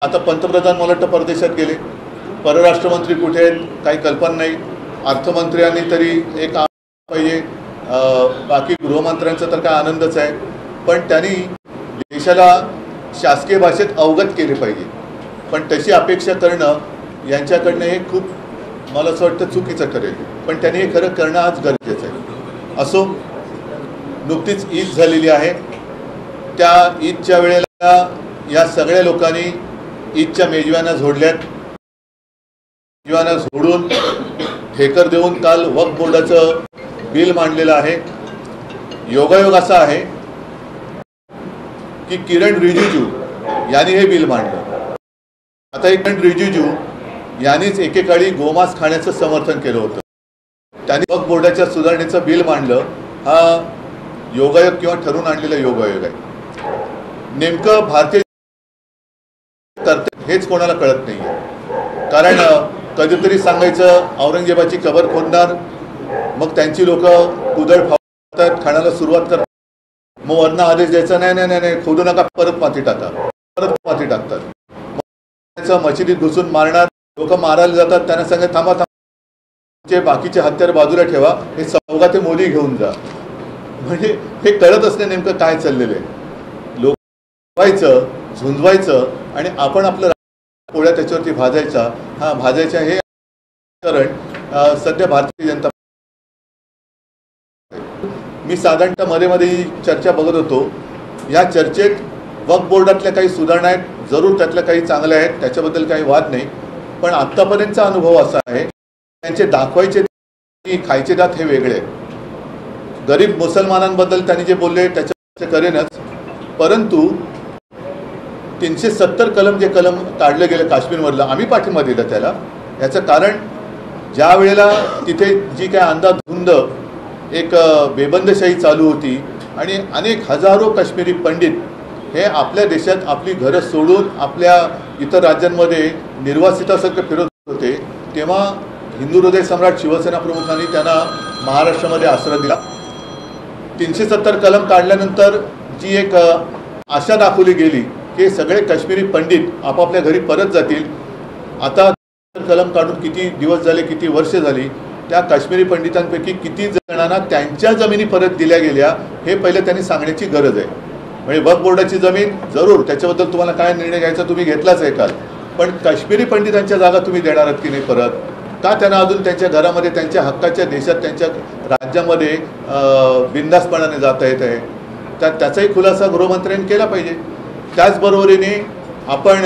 आता पंतप्रधान मला वाटतं परदेशात गेले, परराष्ट्रमंत्री कुठे आहेत काही कल्पना नाही, अर्थमंत्र्यांनी तरी एक पाहिजे, बाकी गृहमंत्र्यांचा तर काय आनंदच आहे, पण त्यांनी देशाला शासकीय भाषेत अवगत केले पाहिजे. पण तशी अपेक्षा करणं यांच्याकडनं हे खूप मला असं वाटतं चुकीचं ठरेल. पण त्यांनी हे खरं करणं आज गरजेचं आहे. असो, नुकतीच ईद झालेली आहे. त्या ईदच्या वेळेला या सगळ्या लोकांनी ईदच्या मेजवान्या झोडल्यात. मेजवान्या झोडून ठेकर देऊन काल वक्फ बोर्डाचं बिल मांडलेलं आहे. योगायोग असा आहे की किरण रिजिजू यांनी हे बिल मांडलं. आता हे किरण रिजिजू यांनीच एकेकाळी गोमांस खाण्याचं समर्थन केलं होतं. त्यांनी वक्फ बोर्डाच्या सुधारणेचं बिल मांडलं. हा योगायोग किंवा ठरवून आणलेला योगायोग आहे. नेमकं भारतीय हेच कोणाला कळत नाही आहे. कारण कधीतरी सांगायचं औरंगजेबाची कबर खोदणार, मग त्यांची लोक कुदळ फावतात, खाण्याला सुरुवात करतात, मग वरनं आदेश द्यायचा नाही नाही नाही नाही खोदू नका, परत माती टाका, परत माती टाकतात. मग मशिदीत घुसून मारणार, लोक मारायला जातात, त्यांना सांगत थांबा थांबा, बाकीचे हत्यार बाजूला ठेवा, हे सौगा ते मोदी घेऊन जा. म्हणजे हे कळत असणे नेमकं काय चाललेलं आहे. लोक झुंजवायचं आणि आपण आपलं पोळ्या त्याच्यावरती भाजायचा, हा भाजायचा, हे कारण सध्या भारतीय जनता. मी साधारणतः मध्ये मध्ये ही चर्चा बघत होतो. या चर्चेत वक्फ बोर्डातल्या काही सुधारणा आहेत, जरूर त्यातल्या काही चांगल्या आहेत, त्याच्याबद्दल काही वाद नाही. पण आत्तापर्यंतचा अनुभव असा आहे, त्यांचे दाखवायचे खायचे दात हे वेगळे. गरीब मुसलमानांबद्दल त्यांनी जे बोलले त्याच्या करेनच, परंतु 370 कलम जे कलम काढलं गेलं काश्मीरमधलं, आम्ही पाठिंबा दिला त्याला. याचं कारण ज्या वेळेला तिथे जी काय अंधाधुंद एक बेबंदशाही चालू होती आणि अनेक हजारो काश्मीरी पंडित हे आपल्या देशात आपली घरं सोडून आपल्या इतर राज्यांमध्ये निर्वासितासारखं फिरत होते, तेव्हा हिंदू हृदय सम्राट शिवसेना प्रमुखांनी त्यांना महाराष्ट्रामध्ये आसरा दिला. 370 कलम काढल्यानंतर जी एक आशा दाखवली गेली की सगळे काश्मीरी पंडित आपापल्या घरी परत जातील. आता कलम काढून किती दिवस झाले, किती वर्ष झाली, त्या काश्मीरी पंडितांपैकी किती जणांना त्यांच्या जमिनी परत दिल्या गेल्या हे पहिलं त्यांनी सांगण्याची गरज आहे. म्हणजे वक्फ बोर्डाची जमीन जरूर, त्याच्याबद्दल तुम्हाला काय निर्णय घ्यायचा तुम्ही घेतलाच आहे काल, पण काश्मीरी पंडितांच्या जागा तुम्ही देणार आहात की नाही परत? का त्यांना अजून त्यांच्या घरामध्ये, त्यांच्या हक्काच्या देशात, त्यांच्या राज्यामध्ये बिनधास्तपणाने जाता येत आहे? त्याचाही खुलासा गृहमंत्र्यांनी केला पाहिजे. त्याचबरोबरीने आपण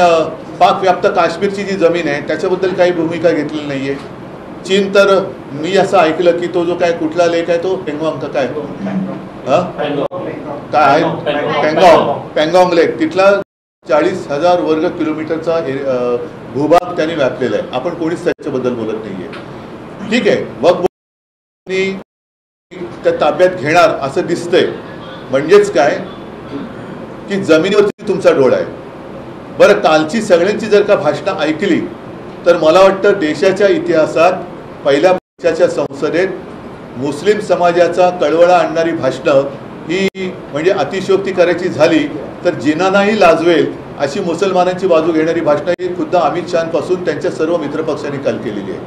पाक व्याप्त काश्मीरची जी जमीन आहे त्याच्याबद्दल काही भूमिका घेतलेली नाही आहे. चीन तर मी असं ऐकलं की तो जो काय कुठला लेक आहे तो पेंगॉंग का काय काय आहे पेंगॉंग लेक, तिथला 40,000 वर्ग किलोमीटरचा भूभाग त्यांनी व्यापलेला आहे. आपण कोणीच त्याच्याबद्दल बोलत नाही आहे. ठीक आहे, वक्फ बोर्ड त्या ताब्यात घेणार असं दिसतंय. म्हणजेच काय की जमिनीवरती तुमचा डोळा आहे. बरं, कालची सगळ्यांची जर का भाषणं ऐकली तर मला वाटतं देशाच्या इतिहासात पहिल्या पक्षाच्या संसदेत मुस्लिम समाजाचा कळवळा आणणारी भाषणं ही म्हणजे अतिशयोक्ती करायची झाली तर जिनांनाही लाजवेल अशी मुसलमानांची बाजू घेणारी भाषणं ही खुद्द अमित शहापासून त्यांच्या सर्व मित्रपक्षांनी काल केलेली आहे.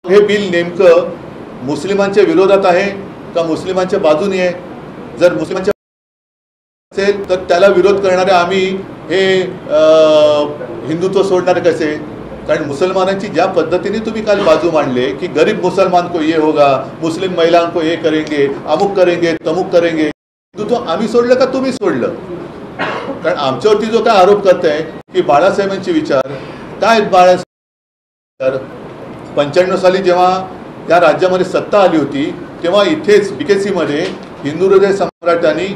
हे बिल नेमकं मुस्लिमांच्या विरोधात आहे का मुस्लिमांच्या बाजूने आहे? जर मुस्लिमांच्या असेल तर त्याला विरोध करणारे आम्ही हे हिंदुत्व सोडणारे कसे? कारण मुसलमानांची ज्या पद्धतीने तुम्ही काल बाजू मांडले की गरीब मुसलमान को ये होगा, मुस्लिम महिलाओं को ये करेंगे, अमुक करेंगे, तमुक करेंगे, हिंदुत्व आम्ही सोडलं का तुम्ही सोडलं? कारण आमच्यावरती जो काय आरोप करताय की बाळासाहेबांचे विचार काय, बाळासाहेब 95 साली जेव्हा त्या राज्यामध्ये सत्ता आली होती तेव्हा इथेच BKC मध्ये हिंदू हृदय सम्राटांनी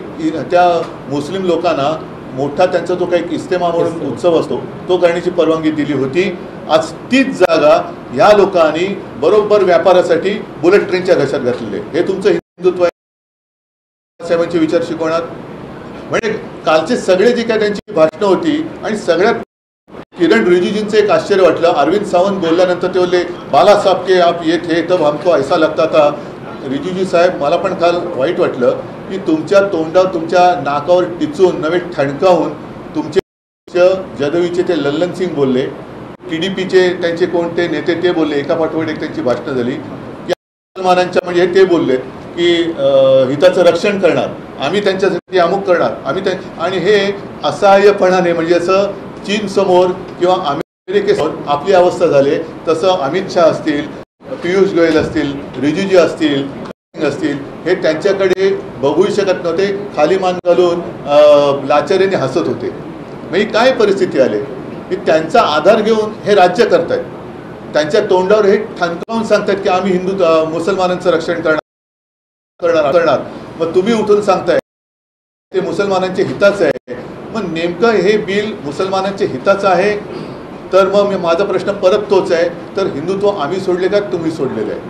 त्या मुस्लिम लोकांना मोठा त्यांचा जो काही इस्तेमा म्हणून उत्सव असतो तो करण्याची परवानगी दिली होती. आज तीच जागा या लोकांनी बरोबर व्यापारासाठी बुलेट ट्रेनच्या घशात घातलेले. हे तुमचं हिंदुत्व आहे? साहेबांचे विचार शिकवणार म्हणजे कालचे सगळे जे काय त्यांची भाषणं होती. आणि सगळ्यात किरण रिजिजूंचं एक आश्चर्य वाटलं, अरविंद सावंत बोलल्यानंतर ते बोलले बाला साहब के आप ये थे तब हमको ऐसा लगता था. रिजिजू साहेब, मला पण काल वाईट वाटलं की तुमच्या तोंडावर, तुमच्या नाकावर टिचून नव्हे ठणकावून तुमचे जदयूचे ते लल्लन सिंग बोलले, TDPचे त्यांचे कोणते नेते ते बोलले, एका पाठोपाठ एक त्यांची भाषणं झाली की मुसलमानांच्या म्हणजे ते बोलले की हिताचं रक्षण करणार, आम्ही त्यांच्यासाठी अमुक करणार, आणि हे असहाय्यपणाने म्हणजे असं चीन समोर किंवा अमेरिकेसमोर आपली अवस्था झाली. तसं अमित शहा असतील, पियुष गोयल असतील, रिजिजू असतील, हे त्यांच्याकडे बघूही शकत नव्हते, खाली मान घालून लाचारीने हसत होते. म्हणजे काय परिस्थिती आली की त्यांचा आधार घेऊन हे राज्य करतायत, त्यांच्या तोंडावर हे ठणकावून सांगतायत की आम्ही मुसलमानांचं रक्षण करणार. मग तुम्ही उठून सांगताय ते मुसलमानांच्या हिताचं आहे. मग नेमकं हे बिल मुसलमानांच्या हिताचं आहे तर मग माझा प्रश्न परत तोच आहे, तर हिंदुत्व आम्ही सोडले का तुम्ही सोडलेलं आहे?